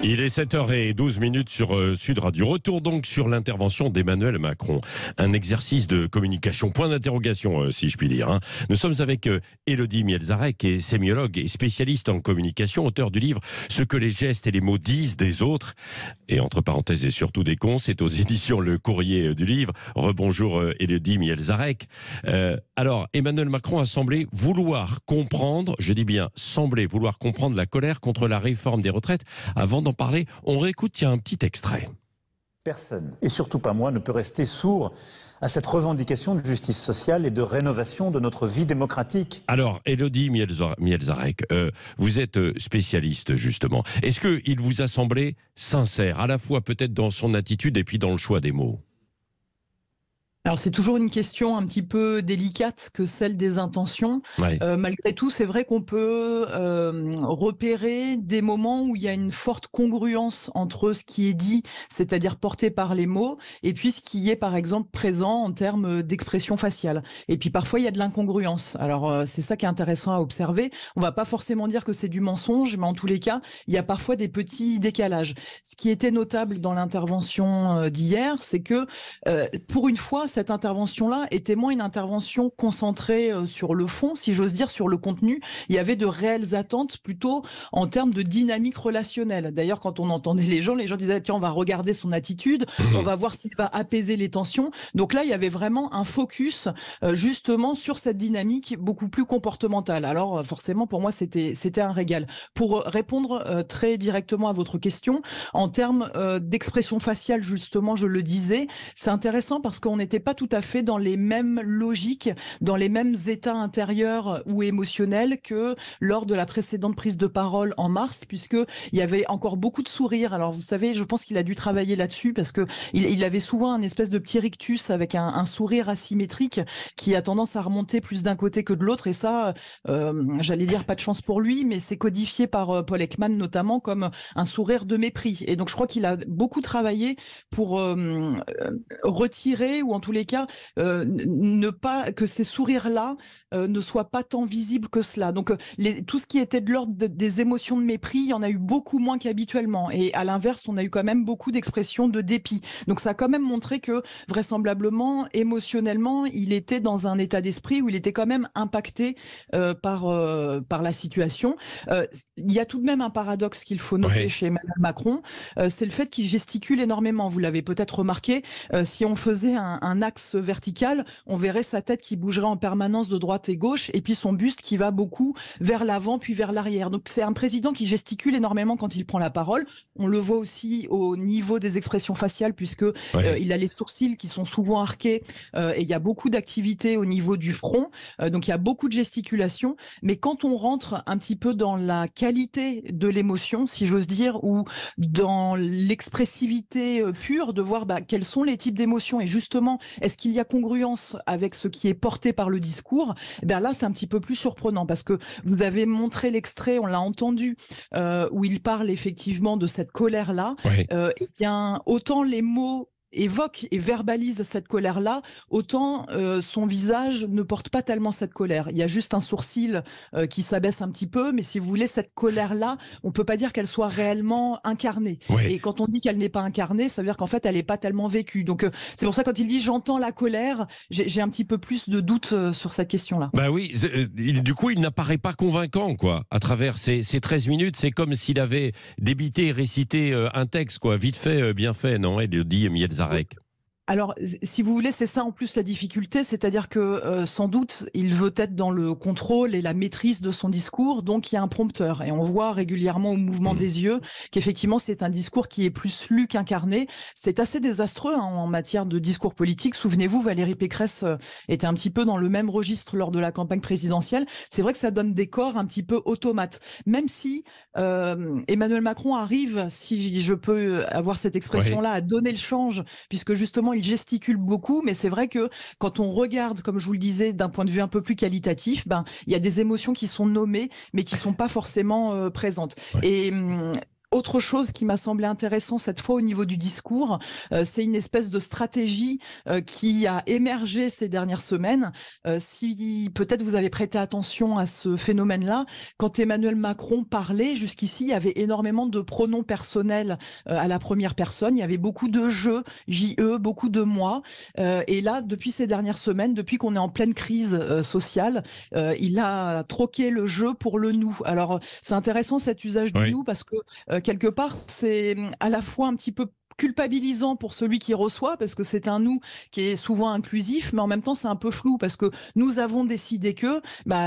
Il est 7h12 sur Sud Radio. Retour donc sur l'intervention d'Emmanuel Macron. Un exercice de communication, point d'interrogation si je puis dire. Hein. Nous sommes avec Élodie Mielzarek, qui est sémiologue et spécialiste en communication, auteur du livre « Ce que les gestes et les mots disent des autres ». Et entre parenthèses et surtout des cons, c'est aux éditions Le Courrier du Livre. Rebonjour Élodie Mielzarek. Alors, Emmanuel Macron a semblé vouloir comprendre, je dis bien semblé vouloir comprendre la colère contre la réforme des retraites. Avant d'en parler, on réécoute, il y a un petit extrait. Personne, et surtout pas moi, ne peut rester sourd à cette revendication de justice sociale et de rénovation de notre vie démocratique. Alors, Élodie Mielzarek, vous êtes spécialiste justement. Est-ce qu'il vous a semblé sincère, à la fois peut-être dans son attitude et puis dans le choix des mots ? Alors c'est toujours une question un petit peu délicate que celle des intentions. Ouais. Malgré tout, c'est vrai qu'on peut repérer des moments où il y a une forte congruence entre ce qui est dit, c'est-à-dire porté par les mots, et puis ce qui est par exemple présent en termes d'expression faciale. Et puis parfois il y a de l'incongruence. Alors c'est ça qui est intéressant à observer. On va pas forcément dire que c'est du mensonge, mais en tous les cas, il y a parfois des petits décalages. Ce qui était notable dans l'intervention d'hier, c'est que pour une fois, cette intervention-là était moins une intervention concentrée sur le fond, si j'ose dire, sur le contenu. Il y avait de réelles attentes plutôt en termes de dynamique relationnelle. D'ailleurs, quand on entendait les gens disaient tiens, on va regarder son attitude, on va voir s'il va apaiser les tensions. Donc là, il y avait vraiment un focus justement sur cette dynamique beaucoup plus comportementale. Alors forcément, pour moi, c'était un régal. Pour répondre très directement à votre question, en termes d'expression faciale, justement, je le disais, c'est intéressant parce qu'on n'était pas tout à fait dans les mêmes logiques, dans les mêmes états intérieurs ou émotionnels que lors de la précédente prise de parole en mars, puisqu'il y avait encore beaucoup de sourires. Alors vous savez, je pense qu'il a dû travailler là-dessus parce que il avait souvent un espèce de petit rictus avec un sourire asymétrique qui a tendance à remonter plus d'un côté que de l'autre. Et ça, j'allais dire pas de chance pour lui, mais c'est codifié par Paul Ekman notamment comme un sourire de mépris. Et donc je crois qu'il a beaucoup travaillé pour retirer ou en tous les cas ne pas que ces sourires-là ne soient pas tant visibles que cela. Donc tout ce qui était de l'ordre des émotions de mépris, il y en a eu beaucoup moins qu'habituellement. Et à l'inverse, on a eu quand même beaucoup d'expressions de dépit. Donc ça a quand même montré que vraisemblablement, émotionnellement, il était dans un état d'esprit où il était quand même impacté par la situation. Il y a tout de même un paradoxe qu'il faut noter chez Emmanuel Macron, c'est le fait qu'il gesticule énormément. Vous l'avez peut-être remarqué, si on faisait un axe vertical, on verrait sa tête qui bougerait en permanence de droite et gauche, et puis son buste qui va beaucoup vers l'avant puis vers l'arrière. Donc c'est un président qui gesticule énormément quand il prend la parole. On le voit aussi au niveau des expressions faciales, puisque il a les sourcils qui sont souvent arqués, et il y a beaucoup d'activité au niveau du front. Donc il y a beaucoup de gesticulation. Mais quand on rentre un petit peu dans la qualité de l'émotion, si j'ose dire, ou dans l'expressivité pure, de voir quels sont les types d'émotions et justement, est-ce qu'il y a congruence avec ce qui est porté par le discours? Là, c'est un petit peu plus surprenant parce que vous avez montré l'extrait, on l'a entendu, où il parle effectivement de cette colère-là. Eh bien, autant les mots évoque et verbalise cette colère-là, autant son visage ne porte pas tellement cette colère. Il y a juste un sourcil qui s'abaisse un petit peu, mais si vous voulez, cette colère-là, on peut pas dire qu'elle soit réellement incarnée. Et quand on dit qu'elle n'est pas incarnée, ça veut dire qu'en fait, elle n'est pas tellement vécue. Donc c'est pour ça quand il dit « j'entends la colère », j'ai un petit peu plus de doute sur cette question-là. Bah oui, du coup, il n'apparaît pas convaincant, quoi. À travers ces 13 minutes, c'est comme s'il avait débité et récité un texte, quoi. Vite fait, bien fait, non, Élodie Mielzarek. Alors, si vous voulez, c'est ça en plus la difficulté, c'est-à-dire que sans doute, il veut être dans le contrôle et la maîtrise de son discours, donc il y a un prompteur. Et on voit régulièrement au mouvement des yeux qu'effectivement, c'est un discours qui est plus lu qu'incarné. C'est assez désastreux en matière de discours politique. Souvenez-vous, Valérie Pécresse était un petit peu dans le même registre lors de la campagne présidentielle. C'est vrai que ça donne des corps un petit peu automates. Même si Emmanuel Macron arrive, si je peux avoir cette expression-là, à donner le change, puisque justement, il gesticule beaucoup, mais c'est vrai que quand on regarde, comme je vous le disais, d'un point de vue un peu plus qualitatif, il y a des émotions qui sont nommées, mais qui sont pas forcément présentes. Et Autre chose qui m'a semblé intéressant cette fois au niveau du discours, c'est une espèce de stratégie qui a émergé ces dernières semaines. Si peut-être vous avez prêté attention à ce phénomène-là, quand Emmanuel Macron parlait, jusqu'ici, il y avait énormément de pronoms personnels à la première personne. Il y avait beaucoup de je, JE, beaucoup de moi. Et là, depuis ces dernières semaines, depuis qu'on est en pleine crise sociale, il a troqué le je pour le nous. Alors, c'est intéressant cet usage du Oui. nous parce que quelque part, c'est à la fois un petit peu culpabilisant pour celui qui reçoit parce que c'est un nous qui est souvent inclusif, mais en même temps c'est un peu flou parce que nous avons décidé que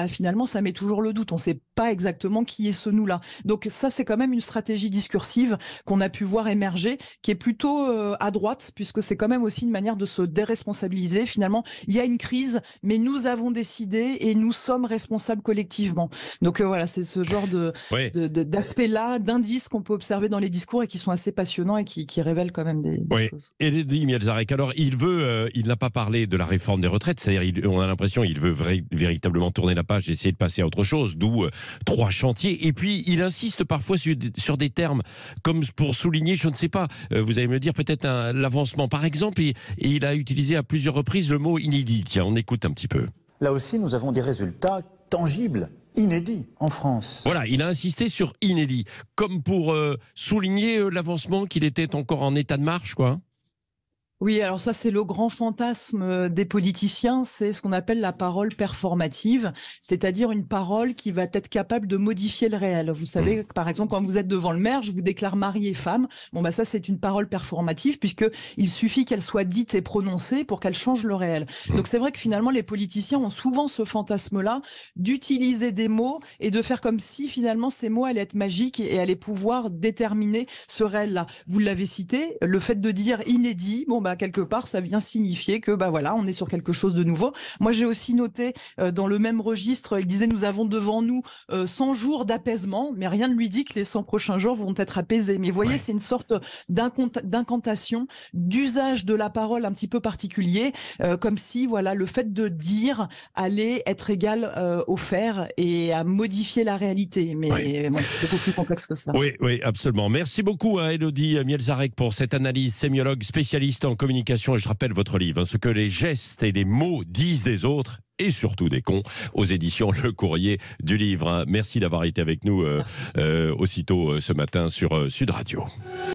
finalement ça met toujours le doute, on ne sait pas exactement qui est ce nous-là. Donc ça c'est quand même une stratégie discursive qu'on a pu voir émerger qui est plutôt à droite puisque c'est quand même aussi une manière de se déresponsabiliser. Finalement il y a une crise mais nous avons décidé et nous sommes responsables collectivement. Donc voilà, c'est ce genre Oui. d'aspect-là, d'indices qu'on peut observer dans les discours et qui sont assez passionnants et qui révèlent quand même des Oui, choses. Élodie Mielzarek, alors il n'a pas parlé de la réforme des retraites, c'est-à-dire on a l'impression qu'il veut véritablement tourner la page, essayer de passer à autre chose, d'où 3 chantiers, et puis il insiste parfois sur des termes comme pour souligner, je ne sais pas, vous allez me le dire, peut-être l'avancement. Par exemple, et il a utilisé à plusieurs reprises le mot inédit. Tiens, on écoute un petit peu. Là aussi, nous avons des résultats tangibles, inédits en France. Voilà, il a insisté sur inédit, comme pour souligner l'avancement, qu'il était encore en état de marche, quoi. Oui, alors ça, c'est le grand fantasme des politiciens, c'est ce qu'on appelle la parole performative, c'est-à-dire une parole qui va être capable de modifier le réel. Vous savez, par exemple, quand vous êtes devant le maire, je vous déclare mari et femme. Bon, ça, c'est une parole performative puisque il suffit qu'elle soit dite et prononcée pour qu'elle change le réel. Donc, c'est vrai que finalement, les politiciens ont souvent ce fantasme-là d'utiliser des mots et de faire comme si finalement ces mots allaient être magiques et allaient pouvoir déterminer ce réel-là. Vous l'avez cité, le fait de dire inédit, quelque part, ça vient signifier que voilà, on est sur quelque chose de nouveau. Moi, j'ai aussi noté dans le même registre, il disait nous avons devant nous 100 jours d'apaisement, mais rien ne lui dit que les 100 prochains jours vont être apaisés. Mais vous voyez, c'est une sorte d'incantation, d'usage de la parole un petit peu particulier, comme si le fait de dire allait être égal au faire et à modifier la réalité. Mais c'est beaucoup plus complexe que ça. Oui, absolument. Merci beaucoup à Élodie Mielzarek pour cette analyse, sémiologue spécialiste en communication. Et je rappelle votre livre, Ce que les gestes et les mots disent des autres et surtout des cons, aux éditions Le Courrier du Livre. Merci d'avoir été avec nous aussitôt ce matin sur Sud Radio.